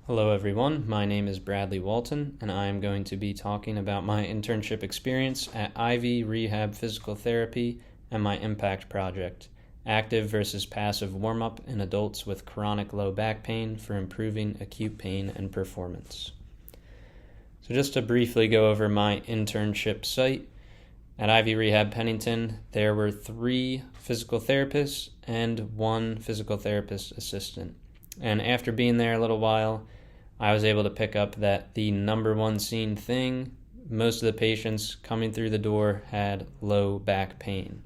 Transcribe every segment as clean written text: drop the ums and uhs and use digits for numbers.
Hello everyone, my name is Bradley Walton and I am going to be talking about my internship experience at Ivy Rehab Physical Therapy and my impact project, active versus passive warm-up in adults with chronic low back pain for improving acute pain and performance. So just to briefly go over my internship site, at Ivy Rehab Pennington, there were 3 physical therapists and 1 physical therapist assistant. And after being there a little while, I was able to pick up that the number one seen thing, most of the patients coming through the door had low back pain.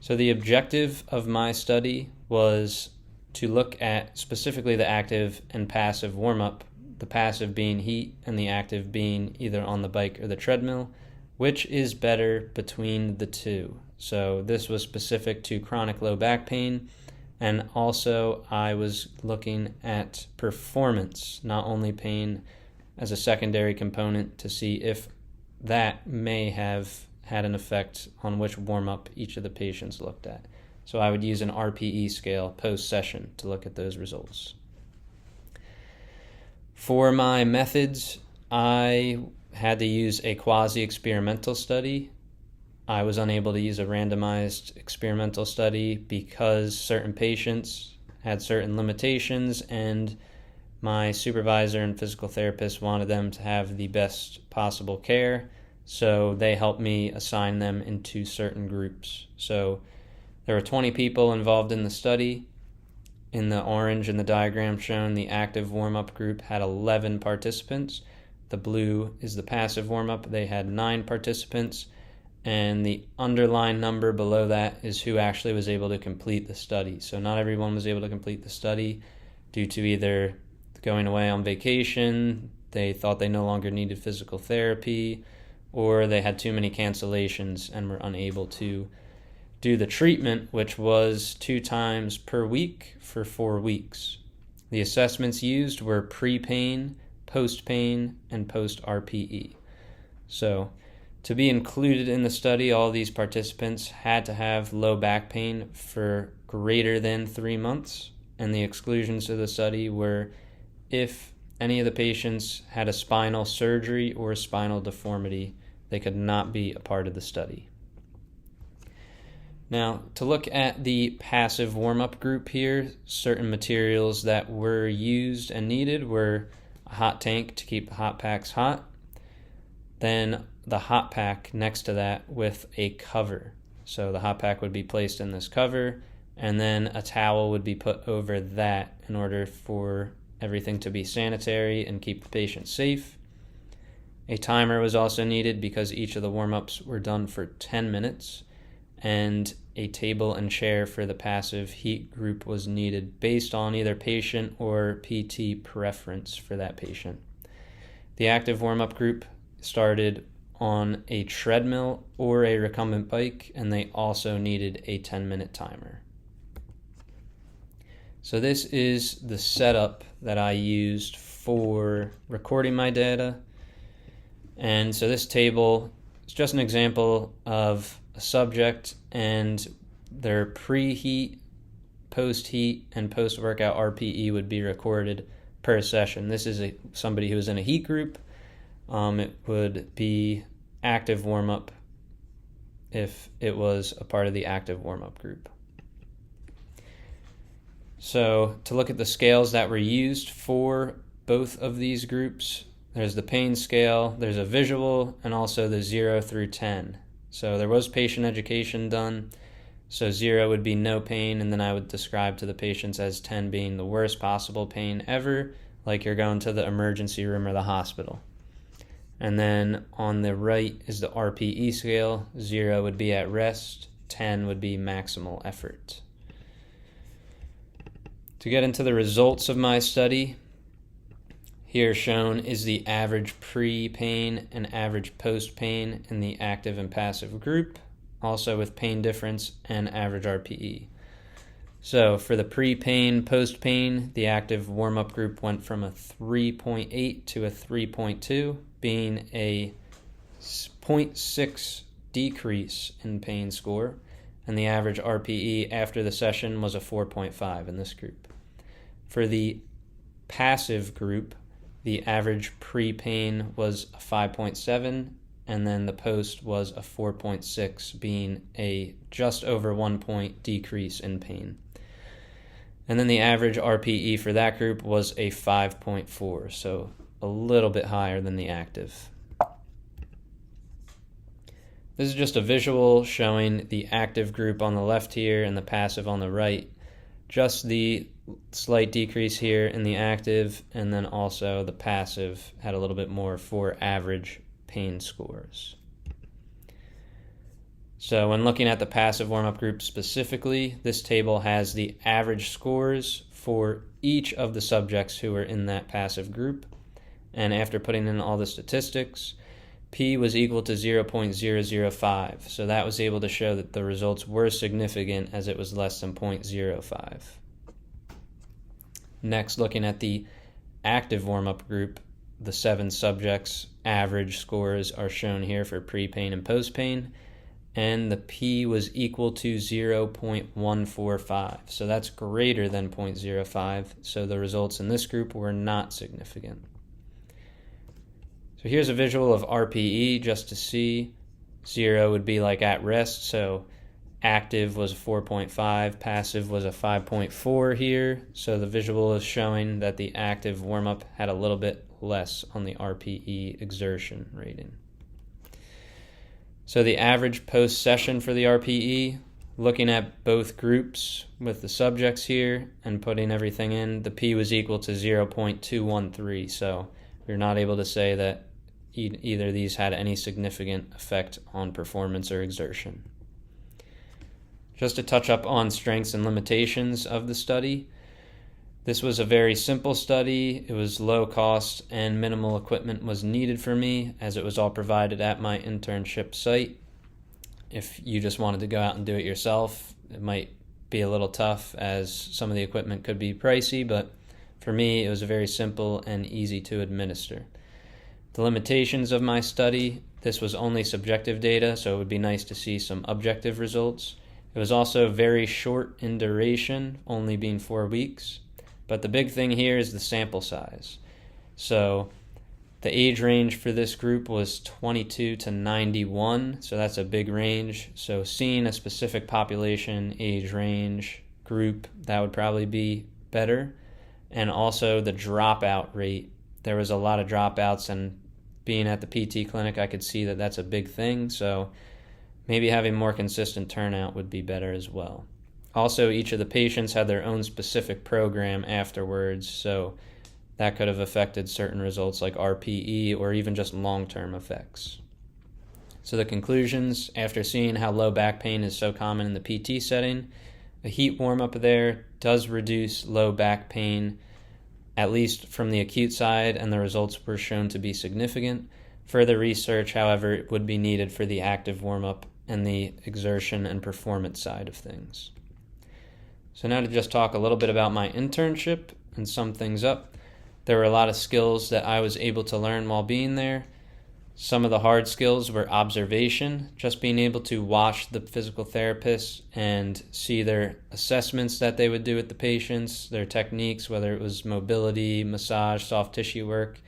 So the objective of my study was to look at specifically the active and passive warm-up, the passive being heat and the active being either on the bike or the treadmill, which is better between the two. So this was specific to chronic low back pain. And also I was looking at performance, not only pain, as a secondary component to see if that may have had an effect on which warm-up each of the patients looked at. So I would use an RPE scale post-session to look at those results. For my methods, I had to use a quasi-experimental study. I was unable to use a randomized experimental study because certain patients had certain limitations and my supervisor and physical therapist wanted them to have the best possible care, so they helped me assign them into certain groups. So there were 20 people involved in the study. In the orange in the diagram shown, the active warm-up group had 11 participants. The blue is the passive warm-up. They had 9 participants. And the underlined number below that is who actually was able to complete the study. So not everyone was able to complete the study due to either going away on vacation, they thought they no longer needed physical therapy, or they had too many cancellations and were unable to do the treatment, which was 2 times per week for 4 weeks. The assessments used were pre-pain, post-pain, and post-RPE. So to be included in the study, all these participants had to have low back pain for greater than 3 months, and the exclusions to the study were if any of the patients had a spinal surgery or a spinal deformity, they could not be a part of the study. Now, to look at the passive warm-up group here, certain materials that were used and needed were a hot tank to keep the hot packs hot, then the hot pack next to that with a cover. So the hot pack would be placed in this cover, and then a towel would be put over that in order for everything to be sanitary and keep the patient safe. A timer was also needed because each of the warm-ups were done for 10 minutes, and a table and chair for the passive heat group was needed based on either patient or PT preference for that patient. The active warm-up group started on a treadmill or a recumbent bike, and they also needed a 10-minute timer. So this is the setup that I used for recording my data. And so this table is just an example of a subject and their pre-heat, post-heat, and post-workout RPE would be recorded per session. This is somebody who was in a heat group. It would be active warm-up if it was a part of the active warm-up group. So to look at the scales that were used for both of these groups, there's the pain scale, there's a visual, and also the 0 through 10. So there was patient education done. So 0 would be no pain, and then I would describe to the patients as 10 being the worst possible pain ever, like you're going to the emergency room or the hospital. And then on the right is the RPE scale. 0 would be at rest, 10 would be maximal effort. To get into the results of my study, here shown is the average pre-pain and average post-pain in the active and passive group, also with pain difference and average RPE. So for the pre-pain, post-pain, the active warm-up group went from a 3.8 to a 3.2, being a 0.6 decrease in pain score, and the average RPE after the session was a 4.5 in this group. For the passive group, the average pre-pain was a 5.7, and then the post was a 4.6, being a just over 1 point decrease in pain. And then the average RPE for that group was a 5.4, so a little bit higher than the active. This is just a visual showing the active group on the left here and the passive on the right. Just the slight decrease here in the active, and then also the passive had a little bit more for average pain scores. So when looking at the passive warm-up group specifically, this table has the average scores for each of the subjects who were in that passive group. And after putting in all the statistics, P was equal to 0.005. So that was able to show that the results were significant, as it was less than 0.05. Next, looking at the active warm-up group, the 7 subjects' average scores are shown here for pre-pain and post-pain, and the P was equal to 0.145. So that's greater than 0.05, so the results in this group were not significant. So here's a visual of RPE just to see. 0 would be like at rest, so active was a 4.5, passive was a 5.4 here. So the visual is showing that the active warm-up had a little bit less on the RPE exertion rating. So the average post-session for the RPE, looking at both groups with the subjects here and putting everything in, the P was equal to 0.213. So we're not able to say that either of these had any significant effect on performance or exertion. Just to touch up on strengths and limitations of the study, this was a very simple study. It was low cost and minimal equipment was needed for me, as it was all provided at my internship site. If you just wanted to go out and do it yourself, it might be a little tough, as some of the equipment could be pricey, but for me it was very simple and easy to administer. The limitations of my study, this was only subjective data, so it would be nice to see some objective results. It was also very short in duration, only being 4 weeks. But the big thing here is the sample size. So the age range for this group was 22 to 91, so that's a big range. So seeing a specific population, age range, group, that would probably be better. And also the dropout rate. There was a lot of dropouts, and being at the PT clinic, I could see that that's a big thing. So maybe having more consistent turnout would be better as well. Also, each of the patients had their own specific program afterwards, so that could have affected certain results like RPE or even just long-term effects. So the conclusions, after seeing how low back pain is so common in the PT setting, a heat warm-up there does reduce low back pain, at least from the acute side, and the results were shown to be significant. Further research, however, would be needed for the active warm-up and the exertion and performance side of things. So now to just talk a little bit about my internship and sum things up. There were a lot of skills that I was able to learn while being there. Some of the hard skills were observation, just being able to watch the physical therapists and see their assessments that they would do with the patients, their techniques, whether it was mobility, massage, soft tissue work.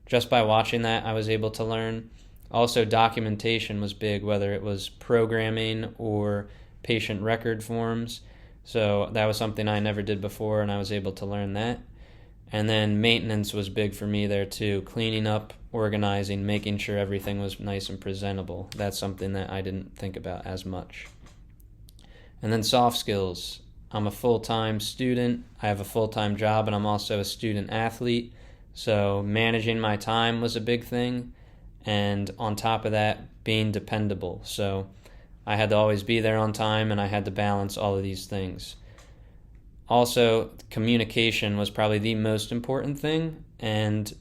Just by watching that, I was able to learn. Also, documentation was big, whether it was programming or patient record forms. So that was something I never did before, and I was able to learn that. And then maintenance was big for me there too, cleaning up, organizing, making sure everything was nice and presentable. That's something that I didn't think about as much. And then soft skills. I'm a full-time student. I have a full-time job, and I'm also a student athlete. So managing my time was a big thing. And on top of that, being dependable. So I had to always be there on time, and I had to balance all of these things. Also, communication was probably the most important thing, and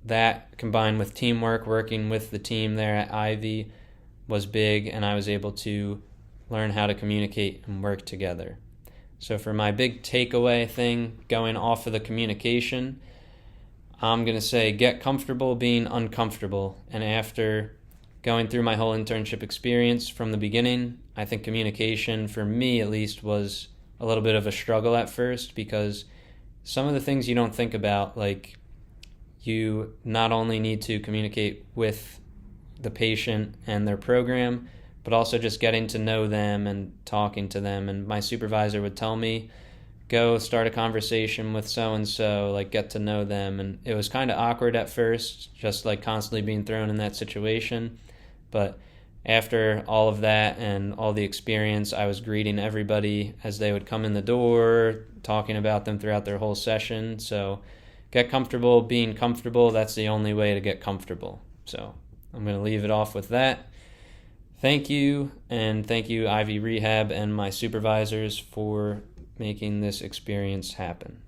that combined with teamwork, working with the team there at Ivy, was big, and I was able to learn how to communicate and work together. So for my big takeaway thing, going off of the communication, I'm going to say get comfortable being uncomfortable. And after going through my whole internship experience from the beginning, I think communication, for me at least, was a little bit of a struggle at first, because some of the things you don't think about, like you not only need to communicate with the patient and their program, but also just getting to know them and talking to them. And my supervisor would tell me, go start a conversation with so and so, like get to know them. And it was kind of awkward at first, just like constantly being thrown in that situation. But after all of that and all the experience, I was greeting everybody as they would come in the door, talking about them throughout their whole session. So get comfortable being comfortable. That's the only way to get comfortable. So I'm going to leave it off with that. Thank you, and thank you, Ivy Rehab and my supervisors, for making this experience happen.